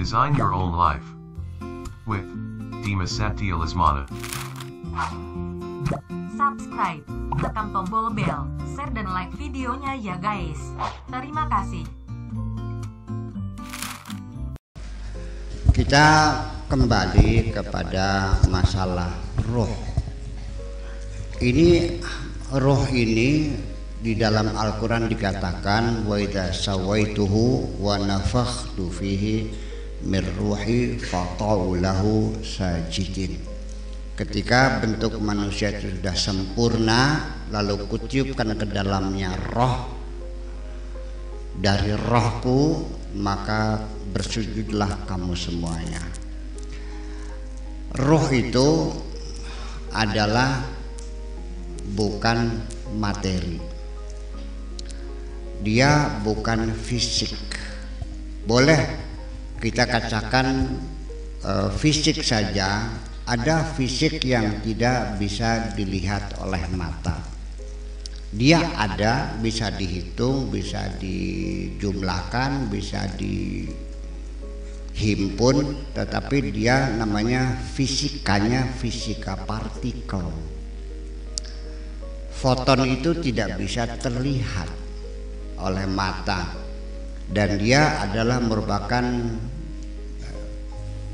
Design your own life with Dimas Satya Lesmana. Subscribe, tekan tombol bel, share dan like videonya ya guys. Terima kasih. Kita kembali kepada masalah roh. Roh ini di dalam Al-Quran dikatakan wa idza sawaituhu wa nafakhtu fihi min ruhi faqa'u lahu sajidin. Ketika bentuk manusia itu sudah sempurna, lalu kutiupkan ke dalamnya roh dari rohku, maka bersujudlah kamu semuanya. Roh itu adalah bukan materi, dia bukan fisik. Boleh kita katakan fisik saja. Ada fisik yang tidak bisa dilihat oleh mata. Dia ada, bisa dihitung, bisa dijumlahkan, bisa dihimpun, tetapi dia namanya fisikanya fisika partikel. Foton itu tidak bisa terlihat oleh mata, dan dia adalah merupakan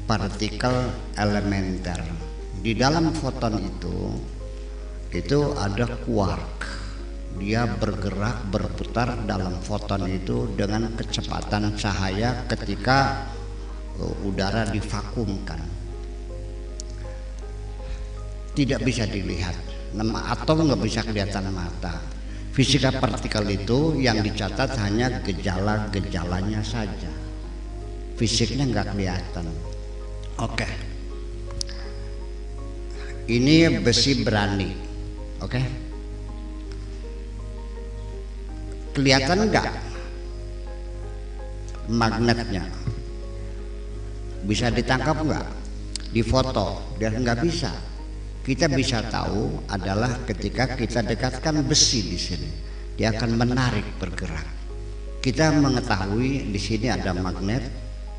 partikel elementer. Di dalam foton itu ada quark. Dia bergerak, berputar dalam foton itu dengan kecepatan cahaya ketika udara divakumkan. Tidak bisa dilihat, atau nggak bisa kelihatan mata. Fisika partikel itu yang dicatat hanya gejala-gejalanya saja. Fisiknya nggak kelihatan. Oke. Ini besi berani. Oke. Kelihatan nggak magnetnya? Bisa ditangkap nggak? Di foto? Dia nggak bisa. Kita bisa tahu adalah ketika kita dekatkan besi di sini, dia akan menarik bergerak. Kita mengetahui di sini ada magnet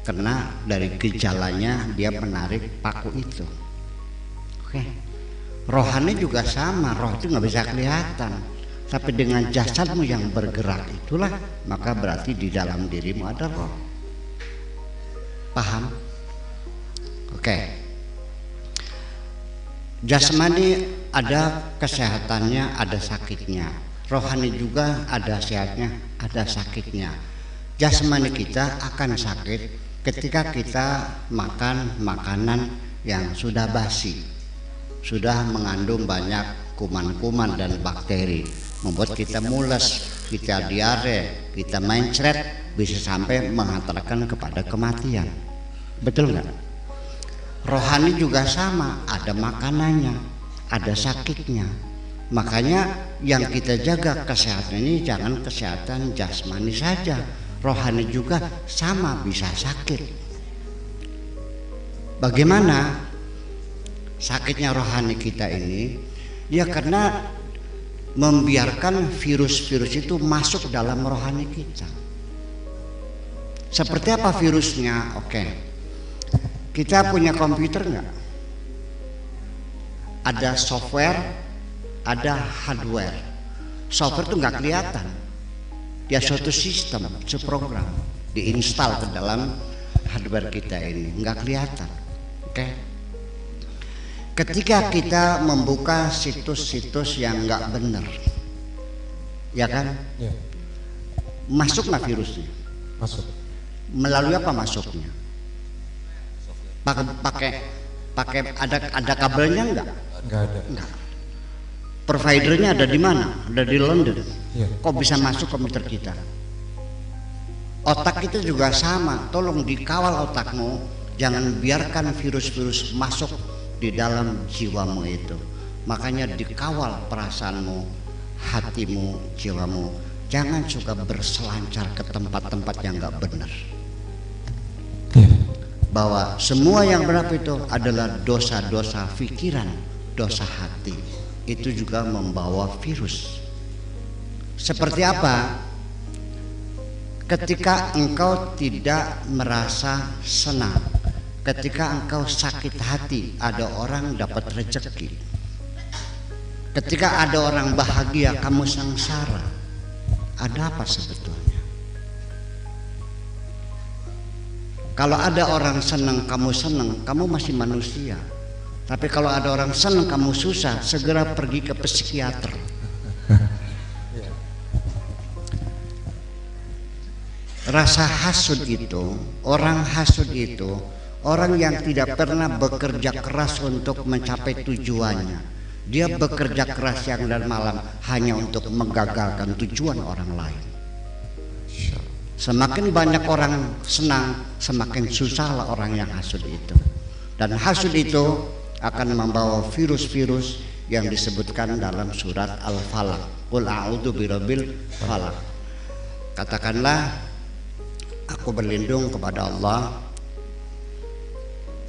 karena dari gejalanya dia menarik paku itu. Oke. Rohani juga sama, roh itu nggak bisa kelihatan, tapi dengan jasadmu yang bergerak itulah, maka berarti di dalam dirimu ada roh. Paham? Oke. Jasmani ada kesehatannya, ada sakitnya. Rohani juga ada sehatnya, ada sakitnya. Jasmani kita akan sakit ketika kita makan makanan yang sudah basi, sudah mengandung banyak kuman-kuman dan bakteri, membuat kita mules, kita diare, kita mencret, bisa sampai menghantarkan kepada kematian. Betul nggak? Rohani juga sama, ada makanannya, ada sakitnya. Makanya yang kita jaga kesehatan ini jangan kesehatan jasmani saja, rohani juga sama bisa sakit. Bagaimana sakitnya rohani kita ini? Ya karena membiarkan virus-virus itu masuk dalam rohani kita. Seperti apa virusnya? Oke. Kita punya komputer nggak? Ada software, ada hardware. Software itu nggak kelihatan. Dia suatu sistem, seprogram diinstal ke dalam hardware kita ini, nggak kelihatan. Oke. Ketika kita membuka situs-situs yang nggak benar, ya kan? Ya. Masuk nggak virusnya? Masuk. Melalui apa masuknya? Pakai ada kabelnya nggak? Nggak ada. Nggak. Providernya ada di mana? Ada di London. Ya. Kok bisa masuk komputer kita? Otak kita juga sama. Tolong dikawal otakmu. Jangan biarkan virus-virus masuk di dalam jiwamu itu. Makanya dikawal perasaanmu, hatimu, jiwamu. Jangan suka berselancar ke tempat-tempat yang nggak benar. Ya. Bahwa semua yang benar itu adalah dosa-dosa pikiran, dosa hati. Itu juga membawa virus. Seperti apa? Ketika engkau tidak merasa senang, ketika engkau sakit hati, ada orang dapat rezeki. Ketika ada orang bahagia, kamu sengsara. Ada apa sebetulnya? Kalau ada orang senang, kamu senang, kamu masih manusia. Tapi kalau ada orang senang, kamu susah, segera pergi ke psikiater. Rasa hasud itu, orang hasud itu, orang yang tidak pernah bekerja keras untuk mencapai tujuannya. Dia bekerja keras siang dan malam hanya untuk menggagalkan tujuan orang lain. Semakin banyak orang senang, semakin susahlah orang yang hasud itu. Dan hasud itu akan membawa virus-virus yang disebutkan dalam surat Al-Falaq. Qul a'udzu birabbil falaq. Katakanlah, aku berlindung kepada Allah,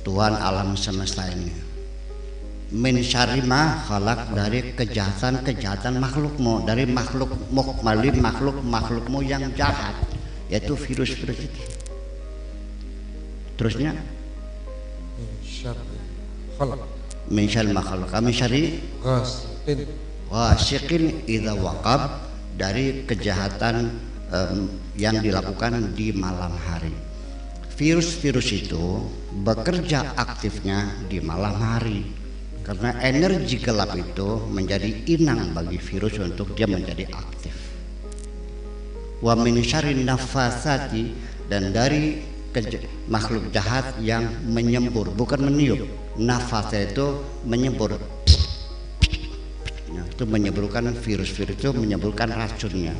Tuhan alam semesta ini, min syarri ma khalaq, dari kejahatan makhlukmu, dari makhlukmu yang jahat, yaitu virus-virus itu. Terusnya min syarri ma khalaq, min syarri ghasiqin idza waqab, dari kejahatan yang dilakukan di malam hari. Virus-virus itu bekerja aktifnya di malam hari, karena energi gelap itu menjadi inang bagi virus untuk dia menjadi aktif. Wa min syarri nafasati, dan dari makhluk jahat yang menyembur, bukan meniup. Nafas itu menyembur, nah, itu menyemburkan virus-virus, itu menyemburkan racunnya.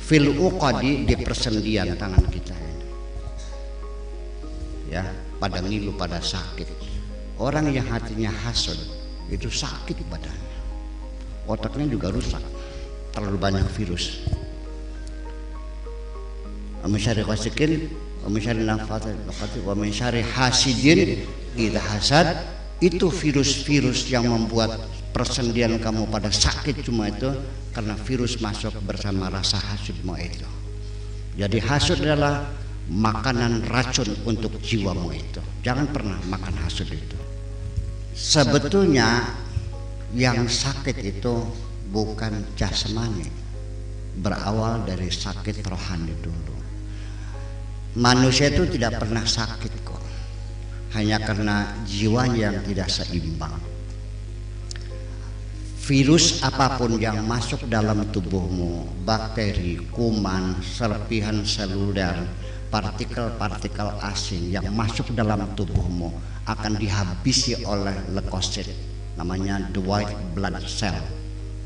Fil uqadi, di persendian tangan kita ini, ya, pada ngilu, pada sakit. Orang yang hatinya hasud itu sakit badannya, otaknya juga rusak, terlalu banyak virus. Mencari qasikin, mencari nafas, wa mencari hasidin idza hasad, itu virus-virus yang membuat persendian kamu pada sakit cuma itu karena virus masuk bersama rasa hasudmu itu. Jadi hasud adalah makanan racun untuk jiwamu itu. Jangan pernah makan hasud itu. Sebetulnya yang sakit itu bukan jasmani, berawal dari sakit rohani dulu. Manusia itu tidak pernah sakit kok, hanya karena jiwanya yang tidak seimbang. Virus apapun yang masuk dalam tubuhmu, bakteri, kuman, serpihan seluler, partikel-partikel asing yang masuk dalam tubuhmu akan dihabisi oleh leukosit, namanya the white blood cell,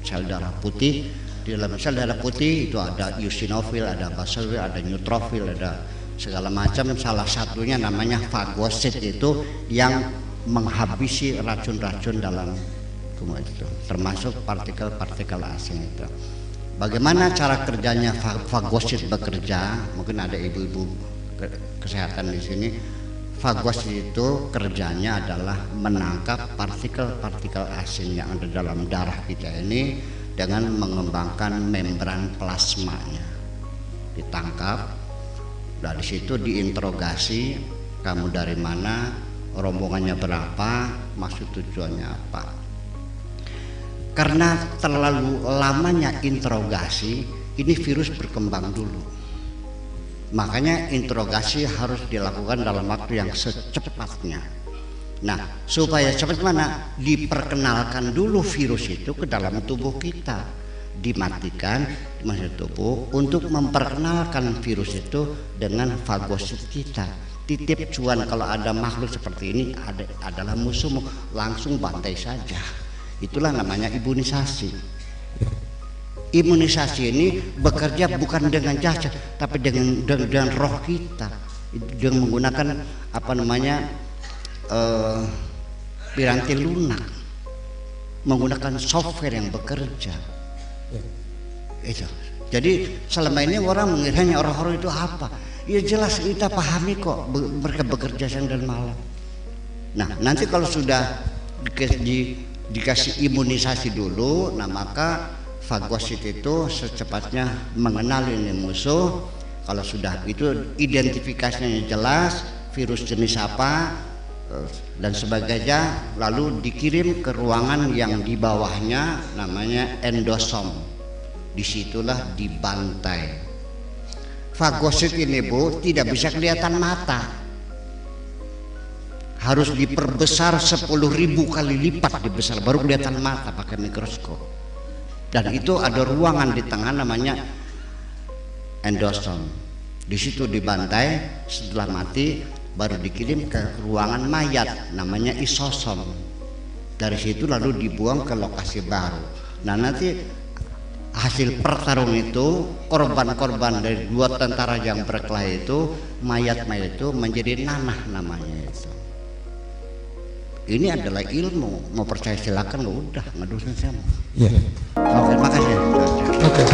sel darah putih. Di dalam sel darah putih itu ada eosinofil, ada basophil, ada neutrofil, ada segala macam. Salah satunya namanya fagosit, itu yang menghabisi racun-racun dalam tubuh itu, termasuk partikel-partikel asing itu. Bagaimana cara kerjanya fagosit bekerja? Mungkin ada ibu-ibu kesehatan di sini. Fagosit itu kerjanya adalah menangkap partikel-partikel asing yang ada dalam darah kita ini dengan mengembangkan membran plasmanya. Ditangkap, dari situ diinterogasi, kamu dari mana, rombongannya berapa, maksud tujuannya apa. Karena terlalu lamanya interogasi, ini virus berkembang dulu. Makanya interogasi harus dilakukan dalam waktu yang secepatnya. Nah, supaya cepat mana? Diperkenalkan dulu virus itu ke dalam tubuh kita, dimatikan di masuk tubuh untuk memperkenalkan virus itu dengan fagosit kita. Titip cuan, kalau ada makhluk seperti ini adalah musuhmu, langsung bantai saja. Itulah namanya imunisasi. Imunisasi ini bekerja bukan dengan jasad, tapi dengan roh kita, dengan menggunakan apa namanya piranti lunak, menggunakan software yang bekerja. Itu. Jadi selama ini orang mengiranya orang-orang itu apa? Ya jelas kita pahami kok, mereka bekerja siang dan malam. Nah, nanti kalau sudah dikasih imunisasi dulu, nah maka fagosit itu secepatnya mengenal ini musuh, Kalau sudah itu identifikasinya jelas, virus jenis apa dan sebagainya, lalu dikirim ke ruangan yang di bawahnya namanya endosom. Disitulah dibantai. Fagosit ini Bu tidak bisa kelihatan mata, harus diperbesar 10.000 kali lipat dibesar baru kelihatan mata pakai mikroskop. Dan itu ada ruangan di tengah namanya endosom. Di situ dibantai, setelah mati baru dikirim ke ruangan mayat namanya isosom. Dari situ lalu dibuang ke lokasi baru. Nah nanti hasil pertarungan itu korban-korban dari 2 tentara yang berkelahi itu, mayat-mayat itu menjadi nanah namanya itu. Ini adalah ilmu, mau percaya silakan, udah ngedusin sama. Iya. Oke, makasih. Oke.